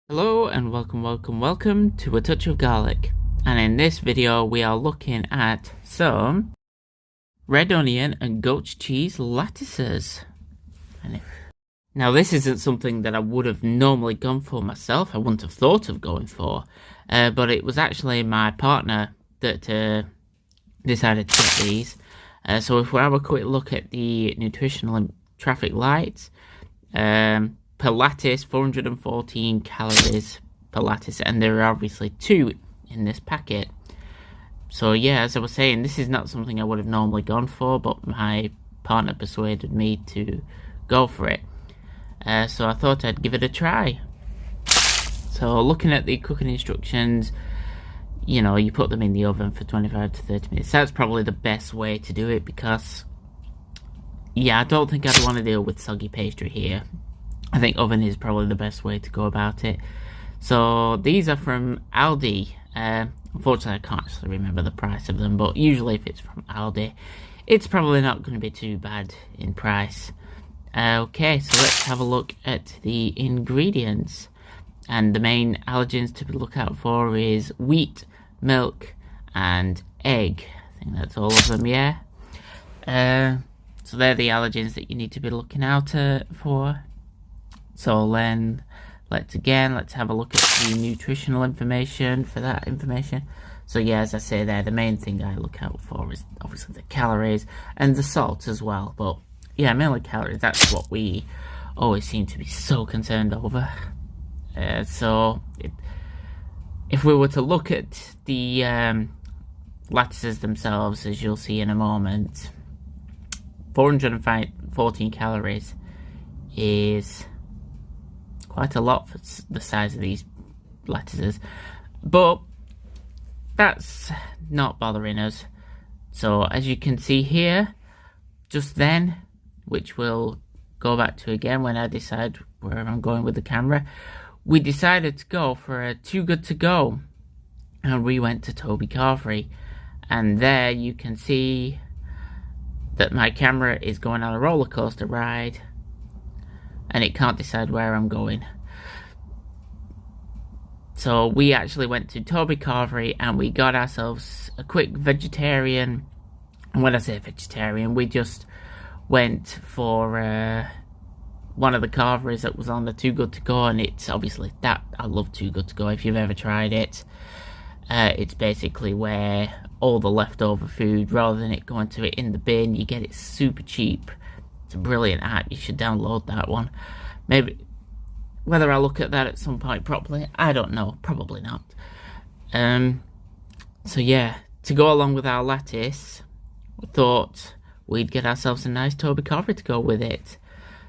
Hello and welcome to A Touch of Garlic, and in this video we are looking at some red onion and goat cheese lattices. Now this isn't something that I would have normally gone for myself. I wouldn't have thought of going for, but it was actually my partner that decided to get these. So if we have a quick look at the nutritional and traffic lights, per lattice, 414 calories per lattice, and there are obviously two in this packet. So yeah, as I was saying, this is not something I would have normally gone for, but my partner persuaded me to go for it. So I thought I'd give it a try. So looking at the cooking instructions, you know, you put them in the oven for 25 to 30 minutes. That's probably the best way to do it because, yeah, I don't think I'd want to deal with soggy pastry here. I think oven is probably the best way to go about it. So these are from Aldi. Unfortunately, I can't actually remember the price of them, but usually if it's from Aldi, it's probably not going to be too bad in price. Okay, so let's have a look at the ingredients. And the main allergens to look out for is wheat, milk, and egg. I think that's all of them, yeah. So they're the allergens that you need to be looking out for. So then, let's have a look at the nutritional information for that information. So yeah, as I say there, the main thing I look out for is obviously the calories and the salt as well. But yeah, mainly calories, that's what we always seem to be so concerned over. So if we were to look at the lattices themselves, as you'll see in a moment, 414 calories is quite a lot for the size of these lattices, but that's not bothering us. So as you can see here, just then, which we'll go back to again when I decide where I'm going with the camera, we decided to go for a Too Good To Go, and we went to Toby Carvery, and there you can see that my camera is going on a roller coaster ride and it can't decide where I'm going. So we actually went to Toby Carvery and we got ourselves a quick vegetarian, and when I say vegetarian, we just went for one of the carveries that was on the Too Good To Go, and it's obviously that, I love Too Good To Go if you've ever tried it. It's basically where all the leftover food, rather than it going to it in the bin, you get it super cheap. It's a brilliant app, you should download that one. Maybe, whether I'll look at that at some point properly, I don't know, probably not. So yeah, to go along with our lattice, we thought we'd get ourselves a nice Toby Carvery to go with it.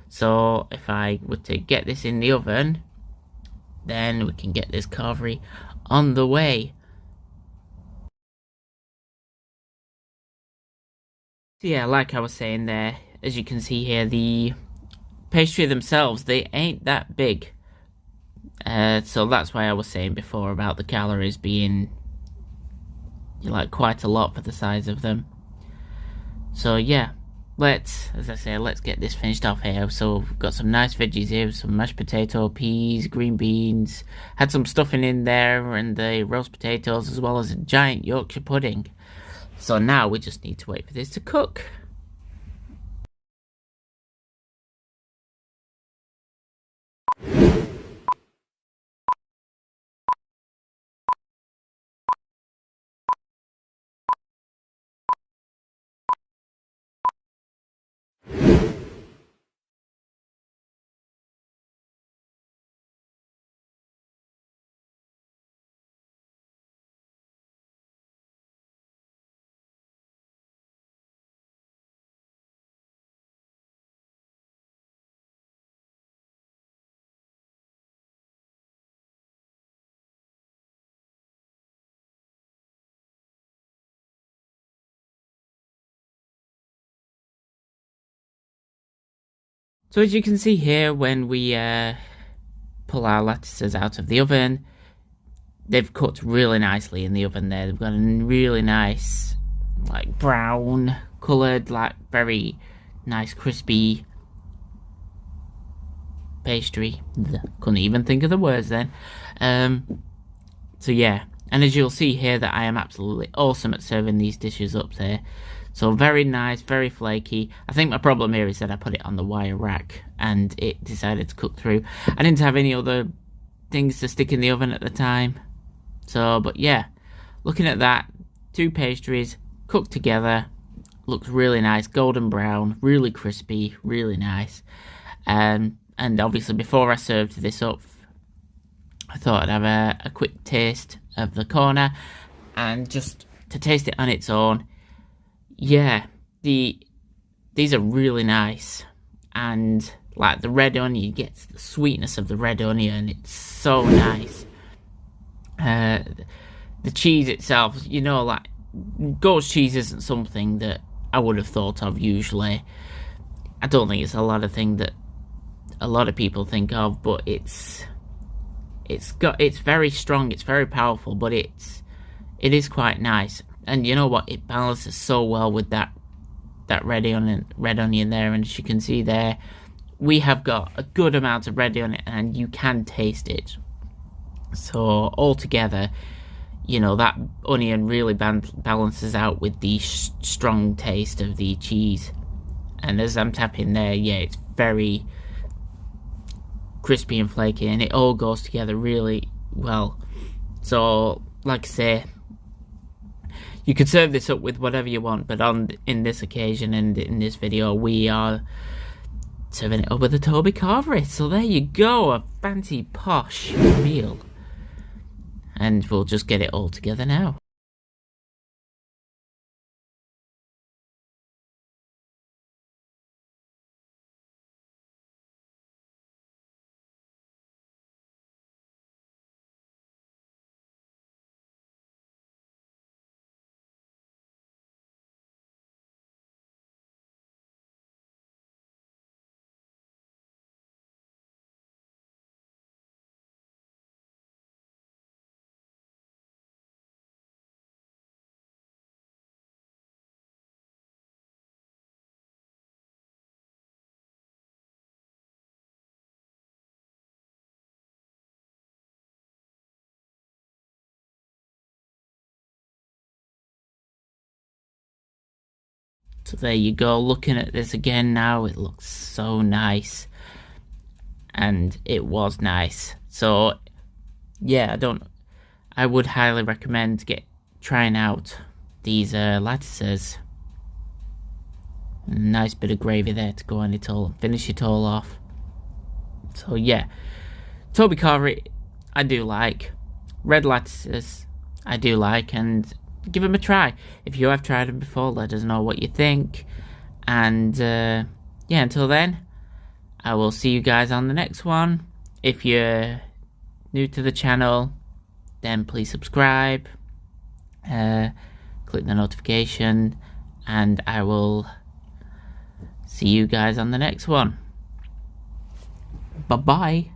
So if I were to get this in the oven, then we can get this carvery on the way. So yeah, like I was saying there, as you can see here, the pastry themselves, they ain't that big. So that's why I was saying before about the calories being like quite a lot for the size of them. So yeah, as I say, let's get this finished off here. So we've got some nice veggies here, some mashed potato, peas, green beans, had some stuffing in there, and the roast potatoes, as well as a giant Yorkshire pudding. So now we just need to wait for this to cook. So as you can see here, when we pull our lattices out of the oven, they've cooked really nicely in the oven there. They've got a really nice, like, brown coloured, like, very nice crispy pastry. Couldn't even think of the words then. So yeah, and as you'll see here that I am absolutely awesome at serving these dishes up there. So very nice, very flaky. I think my problem here is that I put it on the wire rack and it decided to cook through. I didn't have any other things to stick in the oven at the time. So, but yeah, looking at that, 2 pastries cooked together, looks really nice, golden brown, really crispy, really nice. And obviously before I served this up, I thought I'd have a quick taste of the corner, and just to taste it on its own. Yeah, these are really nice, and like the red onion, you get the sweetness of the red onion. It's so nice. The cheese itself, you know, like goat's cheese isn't something that I would have thought of usually. I don't think it's a lot of thing that a lot of people think of, but it's very strong, it's very powerful, but it is quite nice. And you know what? It balances so well with that red onion there. And as you can see there, we have got a good amount of red onion, and you can taste it. So altogether, you know, that onion really balances out with the strong taste of the cheese. And as I'm tapping there, yeah, it's very crispy and flaky, and it all goes together really well. So, like I say, you could serve this up with whatever you want, but in this occasion and in this video, we are serving it up with a Toby Carvery. So there you go, a fancy posh meal. And we'll just get it all together now. So there you go, looking at this again now, it looks so nice. And it was nice. So yeah, I would highly recommend trying out these lattices. Nice bit of gravy there to go on it all and finish it all off. So yeah, Toby Carvery I do like. Red lattices I do like, and give them a try. If you have tried them before, let us know what you think. And yeah, until then, I will see you guys on the next one. If you're new to the channel, then please subscribe, click the notification, and I will see you guys on the next one. Bye bye.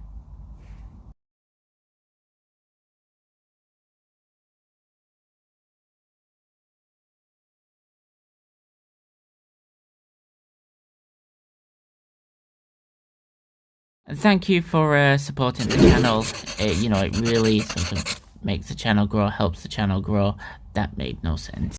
And thank you for supporting the channel. You know, it really sort of makes the channel grow, helps the channel grow. That made no sense.